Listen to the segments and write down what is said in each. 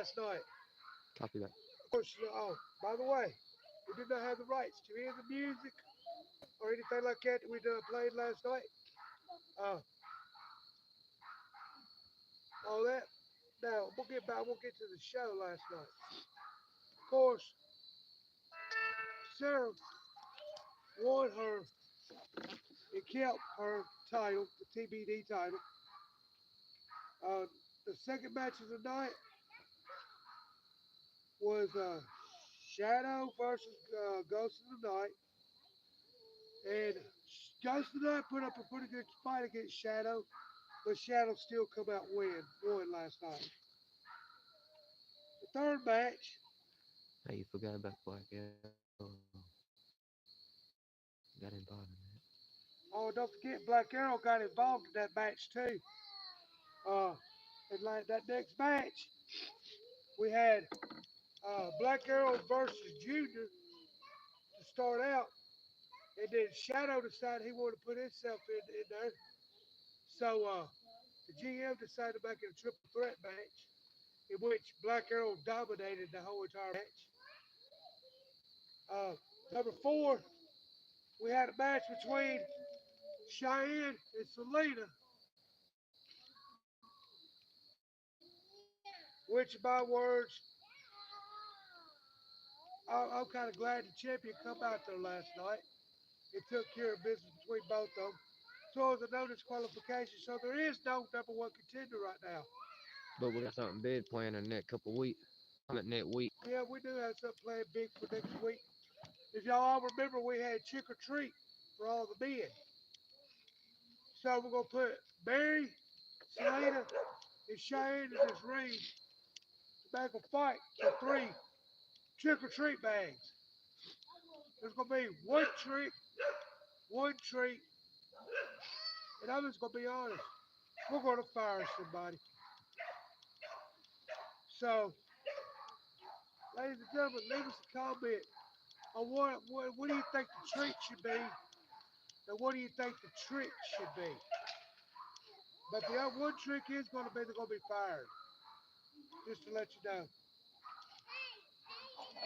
last night. Copy that. Of course, oh, by the way, we did not have the rights to any of the music or anything like that we played last night. Uh, all that. Now we'll get back. We'll get to the show last night. Of course, Sarah won her and kept her title, the TBD title. Uh, the second match of the night was Shadow versus Ghost of the Night, and Ghost of the Night put up a pretty good fight against Shadow, but Shadow still come out won last night. The third match, Hey, you forgot about Black Arrow. Got involved in that. oh don't forget Black Arrow got involved in that match too. Uh, and like that next match, we had Black Arrow versus Junior to start out, and then Shadow decided he wanted to put himself in there. So the GM decided to make it a triple threat match in which Black Arrow dominated the whole entire match. Uh, number four, we had a match between Cheyenne and Selena, which by words, I'm kind of glad the champion come out there last night. It took care of business between both of them. So it was a no disqualification. So there is no number one contender right now. But we got something big planned in the next couple of weeks. I meant next week. Yeah, we do have something planned big for next week. If y'all all remember, we had trick or treat for all the men. So we're gonna put Barry, Selena, and Cheyenne in this ring to make a fight for three trick or treat bags. There's gonna be one trick, one treat, and I'm just gonna be honest. We're gonna fire somebody. So, ladies and gentlemen, leave us a comment on what do you think the treat should be, and what do you think the trick should be. But the other one trick is gonna be they're gonna be fired. Just to let you know.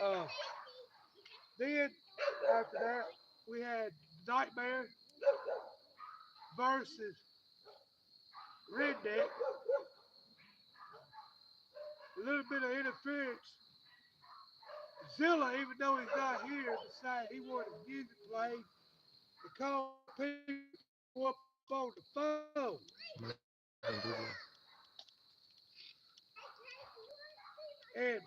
Uh, then after that, we had Nightmare versus Redneck. A little bit of interference. Zilla, even though he's not here, decided he wanted music played to call people up on the phone. I'm gonna do that. And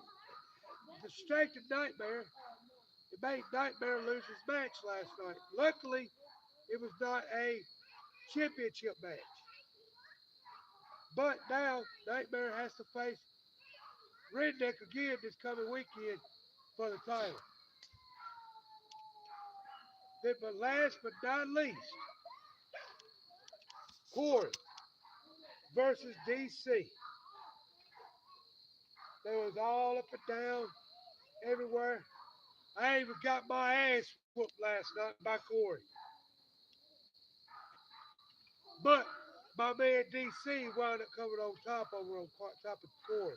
distracted Nightmare. It made Nightmare lose his match last night. Luckily, it was not a championship match. But now Nightmare has to face Redneck again this coming weekend for the title. Then, but last but not least, Corey versus DC. They was all up and down everywhere. I even got my ass whooped last night by Corey. But my man DC wound up coming on top over on top of Corey.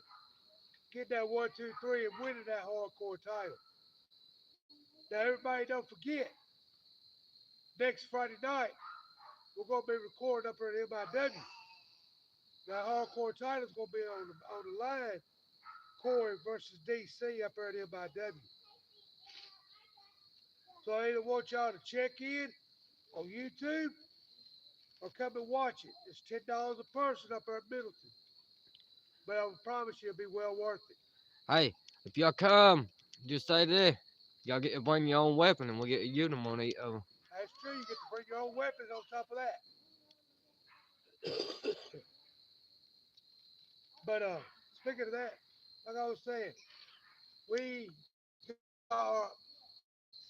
Getting that 1, 2, 3 and winning that hardcore title. Now everybody don't forget, next Friday night, we're gonna be recording up here at MIW. That hardcore title's gonna be on the line. Corey versus DC up here at MIW. So I either want y'all to check in on YouTube or come and watch it. It's $10 a person up there at Middleton. But I promise you it'll be well worth it. Hey, if y'all come, just stay there. Y'all get to bring your own weapon and we'll get to use them on each other. That's true. You get to bring your own weapons on top of that. But speaking of that, like I was saying, we are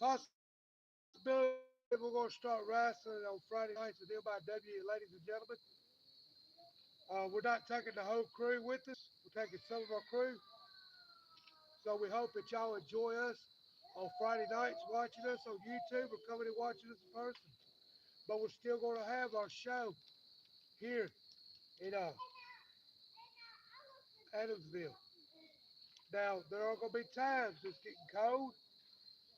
possibility we're going to start wrestling on Friday nights at MIW, ladies and gentlemen. We're not taking the whole crew with us. We're taking some of our crew. So we hope that y'all enjoy us on Friday nights watching us on YouTube or coming and watching us in person. But we're still going to have our show here in Adamsville. Now, there are going to be times it's getting cold.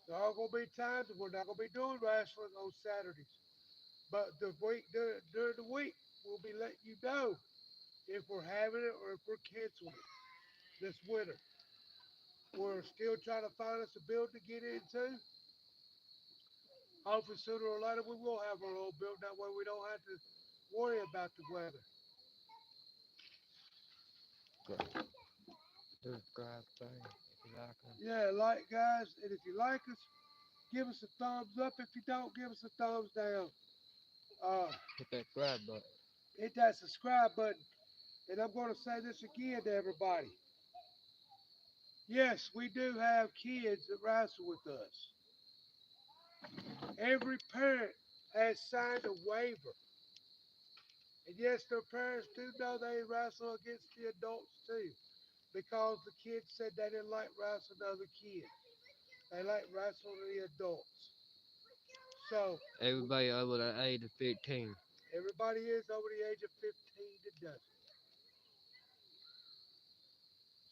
There are going to be times that we're not going to be doing wrestling on Saturdays. But during the week, we'll be letting you know if we're having it or if we're canceling it this winter. We're still trying to find us a building to get into. Hopefully, sooner or later, we will have our own building. That way, we don't have to worry about the weather. Subscribe thing if you like 'em. Yeah, like guys, and if you like us, give us a thumbs up. If you don't, give us a thumbs down. Uh, Hit that subscribe button. Hit that subscribe button. And I'm going to say this again to everybody. Yes, we do have kids that wrestle with us. Every parent has signed a waiver. And yes, their parents do know they wrestle against the adults too. Because the kids said they didn't like wrestling other kids. They like wrestling the adults. So Everybody over the age of 15. everybody is over the age of 15 that does it.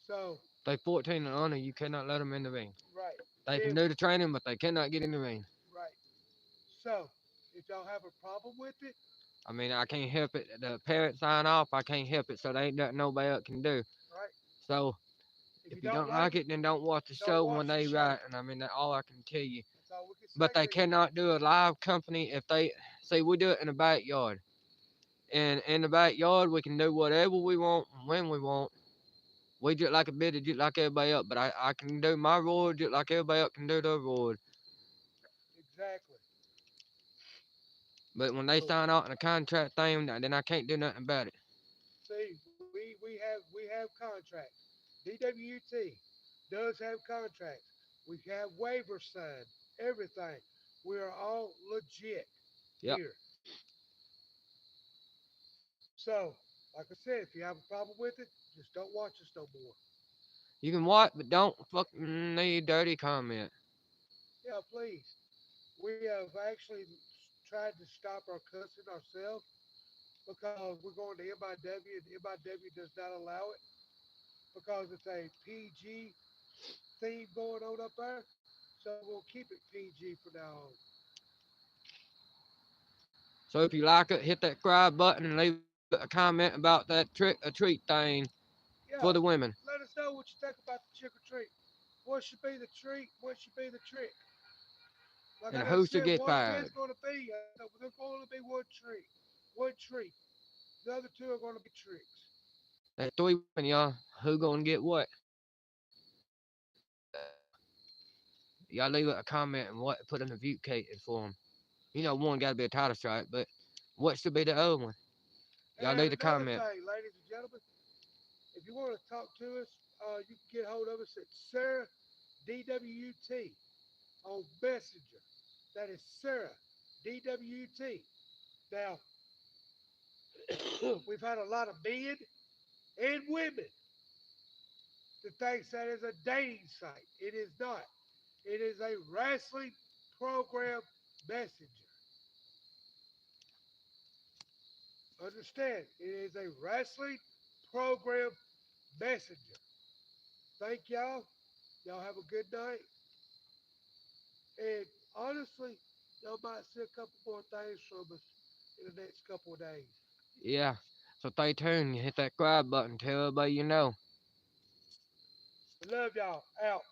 So, They 14 and under, you cannot let them in the ring. right. They can If do the training, but they cannot get in the ring. right. So, if y'all have a problem with it, I mean, I can't help it. The parents sign off. I can't help it. So there ain't nothing nobody else can do. right. So If if you you don't don't like like it, it, then don't watch the don't show watch when the they show. write. And I mean, that's all I can tell you. That's all we can But say they to you. cannot do a live company if they say we do it in the backyard. And in the backyard, we can do whatever we want and when we want. We just like a bit of just like everybody else. But I can do my road just like everybody else can do their road. Exactly. But when they But sign out in a contract thing, then I can't do nothing about it. see, we have contracts. DWT does have contracts. We have waivers signed. Everything. We are all legit Yep. here. So, like I said, if you have a problem with it, just don't watch us no more. You can watch, but don't fucking need dirty comment. Yeah, please. We have actually tried to stop our cussing ourselves because we're going to MIW and MIW does not allow it because it's a PG theme going on up there. So we'll keep it PG from now on. So if you like it, hit that subscribe button and leave a comment about that trick or treat thing for the Yeah, women. let us know what you think about the trick or treat. What should be the treat? What should be the trick? Like And I who just should said, get one of fired. it's going to be, there's going to be one treat. One treat. The other two are going to be tricks. That 3 women, y'all. Who gonna get what? Y'all leave a comment and what put in the view cases for them. You know, one got to be a title strike, but what should be the other one? Y'all And leave a another comment. thing, ladies and gentlemen, if you want to talk to us, you can get hold of us at Sarah DWT on Messenger. That is Sarah DWT. Now, we've had a lot of men and women that thinks that is a dating site. It is not. It is a wrestling program messenger. Understand? It is a wrestling program messenger. Thank y'all. Y'all have a good night. And honestly, y'all might see a couple more things from us in the next couple of days. Yeah. So stay tuned. Hit that subscribe button. Tell everybody you know. Love y'all. Out.